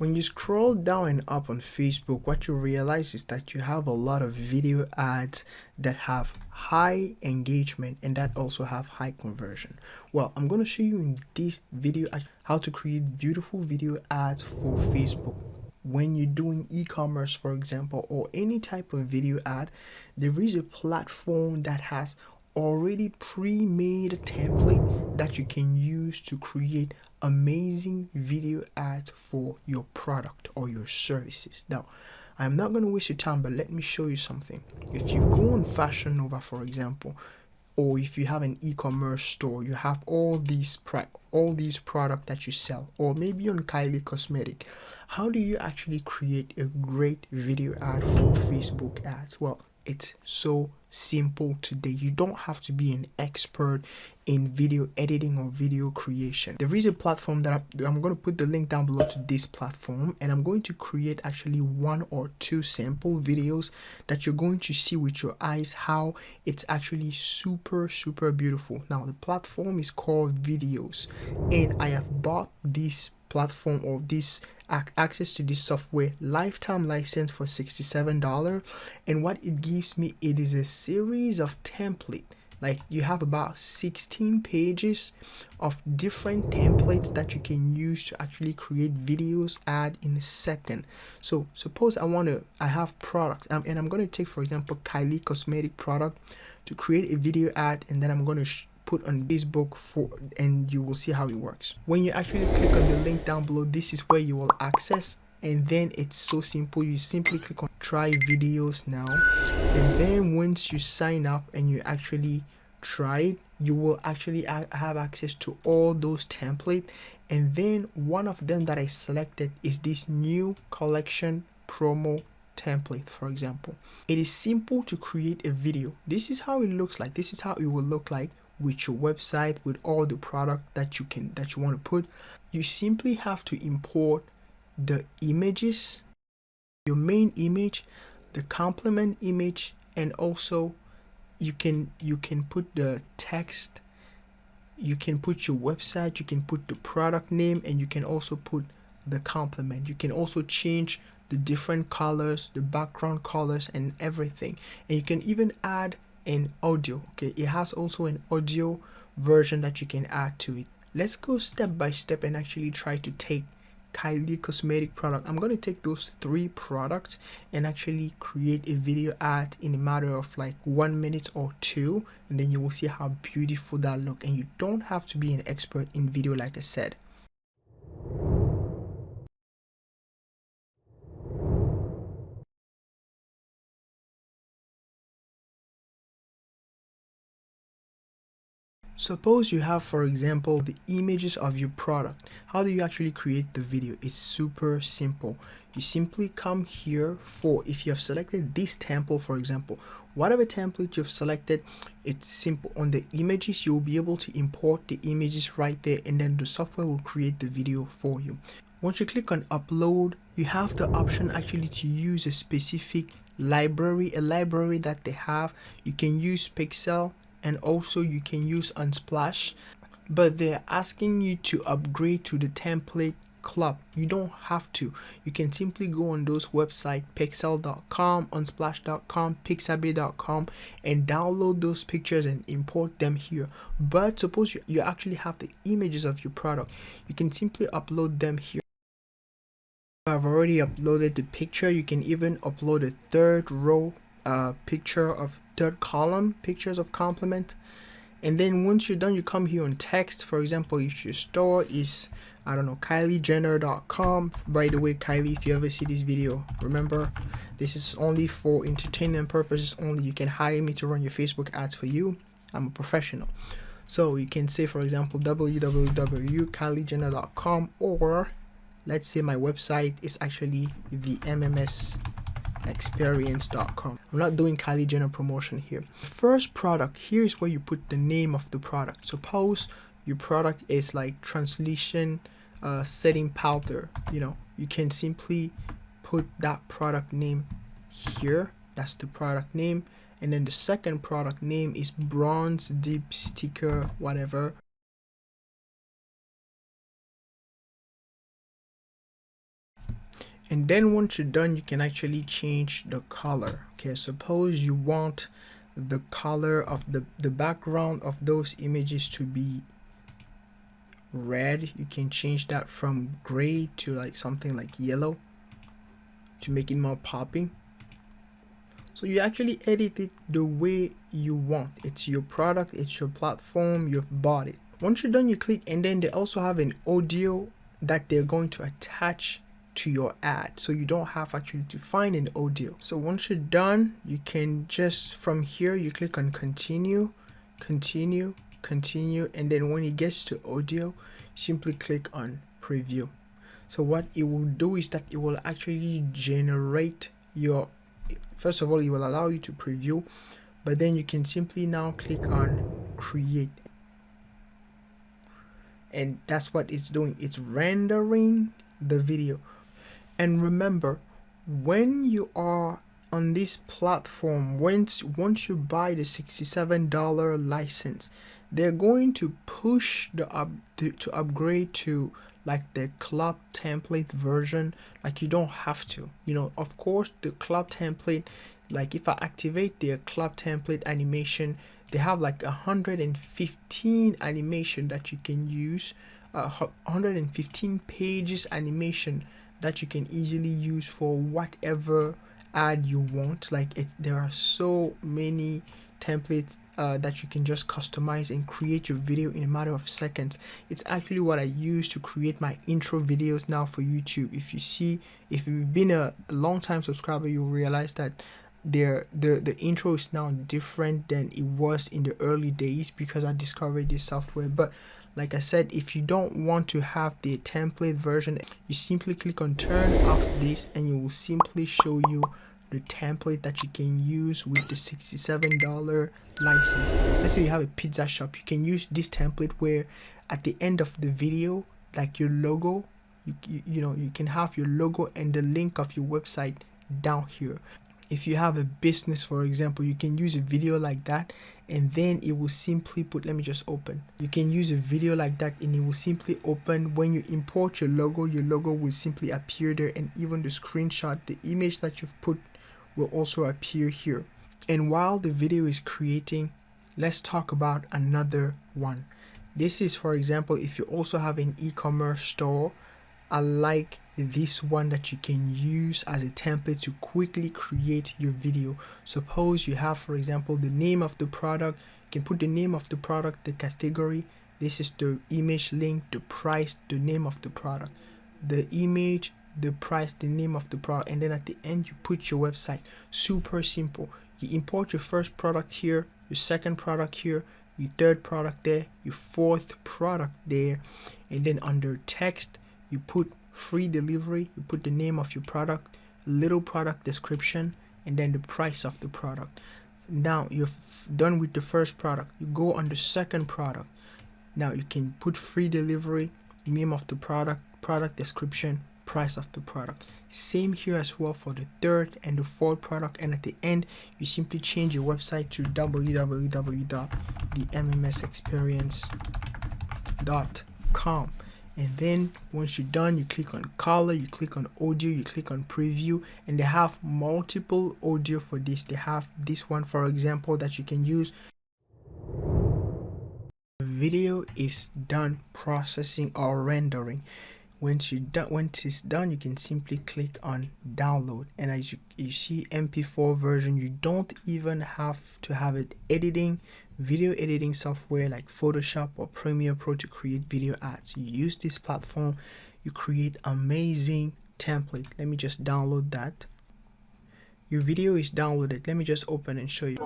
When you scroll down and up on Facebook, what you realize is that you have a lot of video ads that have high engagement and that also have high conversion. Well, I'm going to show you in this video how to create beautiful video ads for Facebook. When you're doing e-commerce, for example, or any type of video ad, there is a platform that has already pre-made template that you can use to create amazing video ads for your product or your services. Now, I'm not going to waste your time, but let me show you something. If you go on Fashion Nova, for example, or if you have an e-commerce store, you have all these products that you sell, or maybe on Kylie Cosmetic, how do you actually create a great video ad for Facebook ads? Well, it's so simple today. You don't have to be an expert in video editing or video creation. There is a platform that I'm going to put the link down below to this platform, and I'm going to create actually 1 or 2 sample videos that you're going to see with your eyes how it's actually super beautiful. Now, the platform is called Viddyoze, and I have bought this platform or this access to this software lifetime license for $67, and what it gives me, it is a series of template. Like, you have about 16 pages of different templates that you can use to actually create videos ad in a second. So suppose I have product and I'm going to take, for example, Kylie Cosmetic product to create a video ad, and then I'm going to put on Facebook and you will see how it works. When you actually click on the link down below, this is where you will access, and then it's so simple. You simply click on try videos now, and then once you sign up and you actually try it, you will actually have access to all those templates. And then one of them that I selected is this new collection promo template. For example, it is simple to create a video. This is how it looks like. This is how it will look like with your website, with all the product that you want to put. You simply have to import the images, your main image, the complement image, and also you can put the text, you can put your website, you can put the product name, and you can also put the complement. You can also change the different colors, the background colors, and everything. And you can even add an audio. Okay, it has also an audio version that you can add to it. Let's go step by step and actually try to take Kylie Cosmetic product. I'm going to take those 3 products and actually create a video ad in a matter of like 1 minute or 2, and then you will see how beautiful that look. And you don't have to be an expert in video, like I said. Suppose you have, for example, the images of your product. How do you actually create the video? It's super simple. You simply come here if you have selected this template, for example, whatever template you've selected, it's simple. On the images, you'll be able to import the images right there, and then the software will create the video for you. Once you click on upload, you have the option actually to use a specific library, a library that they have. You can use Pexels, and also you can use Unsplash, but they're asking you to upgrade to the template club. You don't have to. You can simply go on those websites, pexels.com, unsplash.com, pixabay.com, and download those pictures and import them here. But suppose you actually have the images of your product, you can simply upload them here. I've already uploaded the picture. You can even upload a 3rd row picture of 3rd column pictures of complement, and then once you're done, you come here on text. For example, if your store is, I don't know, kyliejenner.com. By the way, Kylie, if you ever see this video, remember this is only for entertainment purposes only. You can hire me to run your Facebook ads for you. I'm a professional. So you can say, for example, www.kyliejenner.com, or let's say my website is actually the MMSexperience.com. I'm not doing Kylie Jenner promotion here. First product, here is where you put the name of the product. Suppose your product is like translation setting powder. You can simply put that product name here. That's the product name. And then the second product name is bronze dip sticker, whatever. And then once you're done, you can actually change the color. Okay, suppose you want the color of the background of those images to be red. You can change that from gray to like something like yellow to make it more popping. So you actually edit it the way you want. It's your product, it's your platform, you've bought it. Once you're done, you click, and then they also have an audio that they're going to attach to your ad, so you don't have actually to find an audio. So once you're done, you can just from here you click on continue, continue, continue, and then when it gets to audio, simply click on preview. So what it will do is that it will actually generate your, first of all, it will allow you to preview, but then you can simply now click on create, and that's what it's doing. It's rendering the video. And remember, when you are on this platform, once you buy the $67 license, they're going to push to upgrade to like the club template version. Like, you don't have to, you know, of course, the club template, like if I activate their club template animation, they have like 115 animation that you can use, 115 pages animation that you can easily use for whatever ad you want. Like, there are so many templates that you can just customize and create your video in a matter of seconds. It's actually what I use to create my intro videos now for YouTube. If you've been a long time subscriber, you'll realize that the intro is now different than it was in the early days because I discovered this software. But like I said, if you don't want to have the template version, you simply click on turn off this, and it will simply show you the template that you can use with the $67 license. Let's say you have a pizza shop, you can use this template where at the end of the video, like your logo, you know, you can have your logo and the link of your website down here. If you have a business, for example, you can use a video like that, and then it will simply put, let me just open. You can use a video like that, and it will simply open. When you import your logo will simply appear there, and even the screenshot, the image that you've put will also appear here. And while the video is creating, let's talk about another one. This is, for example, if you also have an e-commerce store, I like this one that you can use as a template to quickly create your video. Suppose you have, for example, the name of the product. You can put the name of the product, the category. This is the image link, the price, the name of the product, the image, the price, the name of the product, and then at the end you put your website. Super simple. You import your first product here, your second product here, your third product there, your fourth product there, and then under text you put free delivery, you put the name of your product, little product description, and then the price of the product. Now you're done with the first product, you go on the second product. Now you can put free delivery, name of the product, product description, price of the product. Same here as well for the third and the fourth product, and at the end you simply change your website to www.themmsexperience.com. And then once you're done, you click on color, you click on audio, you click on preview, and they have multiple audio for this. They have this one, for example, that you can use. The video is done processing or rendering. Once it's done, you can simply click on download, and as you see, MP4 version. You don't even have to have it video editing software like Photoshop or Premiere Pro to create video ads. You use this platform, you create amazing template. Let me just download that. Your video is downloaded. Let me just open and show you.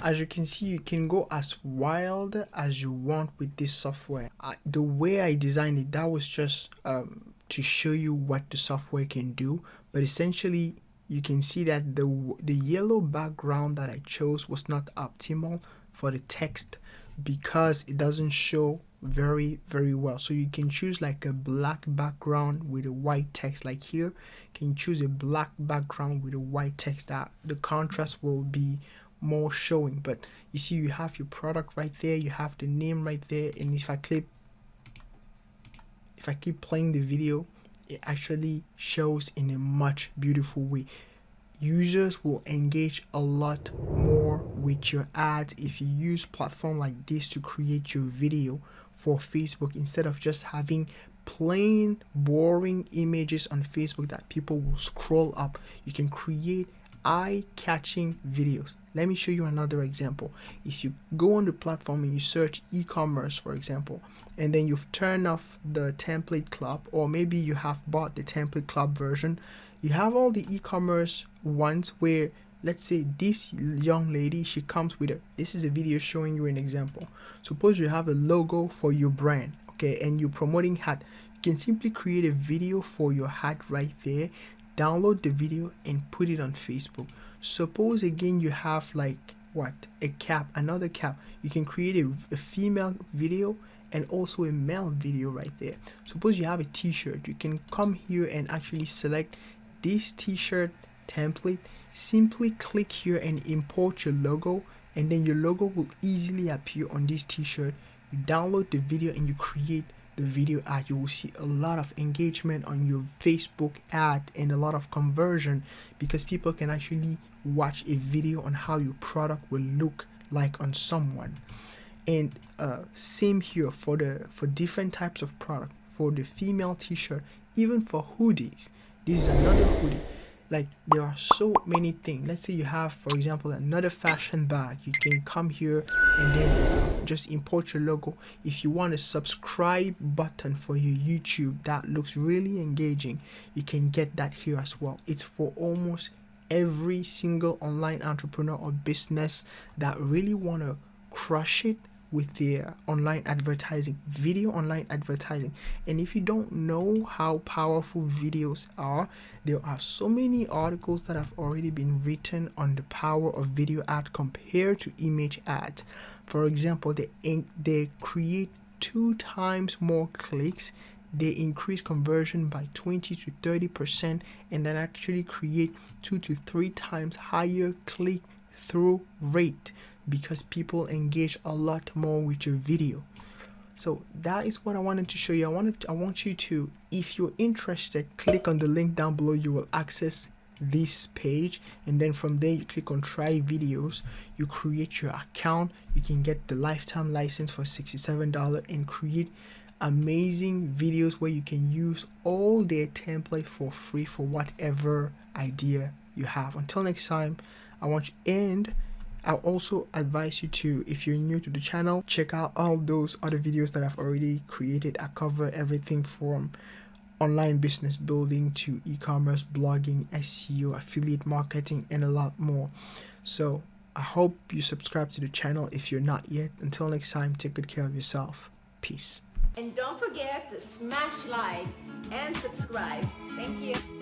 As you can see, you can go as wild as you want with this software. The way I designed it, that was just to show you what the software can do. But essentially, you can see that the yellow background that I chose was not optimal for the text because it doesn't show very well. So you can choose like a black background with a white text, like here you can choose a black background with a white text that the contrast will be more showing. But you see, you have your product right there, you have the name right there, and if I keep playing the video, it actually shows in a much beautiful way. Users will engage a lot more with your ads if you use platform like this to create your video for Facebook, instead of just having plain boring images on Facebook that people will scroll up. You can create eye-catching videos. Let me show you another example. If you go on the platform and you search e-commerce, for example, and then you've turned off the template club, or maybe you have bought the template club version, you have all the e-commerce ones where, let's say this young lady, she comes with this is a video showing you an example. Suppose you have a logo for your brand, okay, and you're promoting hat. You can simply create a video for your hat right there, download the video and put it on Facebook. Suppose again you have like a cap, another cap. You can create a female video and also a male video right there. Suppose you have a t-shirt, you can come here and actually select this t-shirt template, simply click here and import your logo, and then your logo will easily appear on this t-shirt. You download the video and you create the video ad. You will see a lot of engagement on your Facebook ad and a lot of conversion, because people can actually watch a video on how your product will look like on someone. And same here for different types of product. For the female t-shirt, even for hoodies, this is another hoodie. Like, there are so many things. Let's say you have, for example, another fashion bag. You can come here and then just import your logo. If you want a subscribe button for your YouTube that looks really engaging, you can get that here as well. It's for almost every single online entrepreneur or business that really want to crush it with their online advertising, video online advertising. And if you don't know how powerful videos are, there are so many articles that have already been written on the power of video ad compared to image ad. For example, they create 2 times more clicks, they increase conversion by 20 to 30%, and then actually create 2 to 3 times higher click-through rate, because people engage a lot more with your video. So that is what I wanted to show you. I want you to, if you're interested, click on the link down below. You will access this page, and then from there you click on try videos. You create your account. You can get the lifetime license for $67 and create amazing videos where you can use all their template for free for whatever idea you have. Until next time, I'll also advise you to, if you're new to the channel, check out all those other videos that I've already created. I cover everything from online business building to e-commerce, blogging, SEO, affiliate marketing, and a lot more. So I hope you subscribe to the channel if you're not yet. Until next time, take good care of yourself. Peace. And don't forget to smash like and subscribe. Thank you.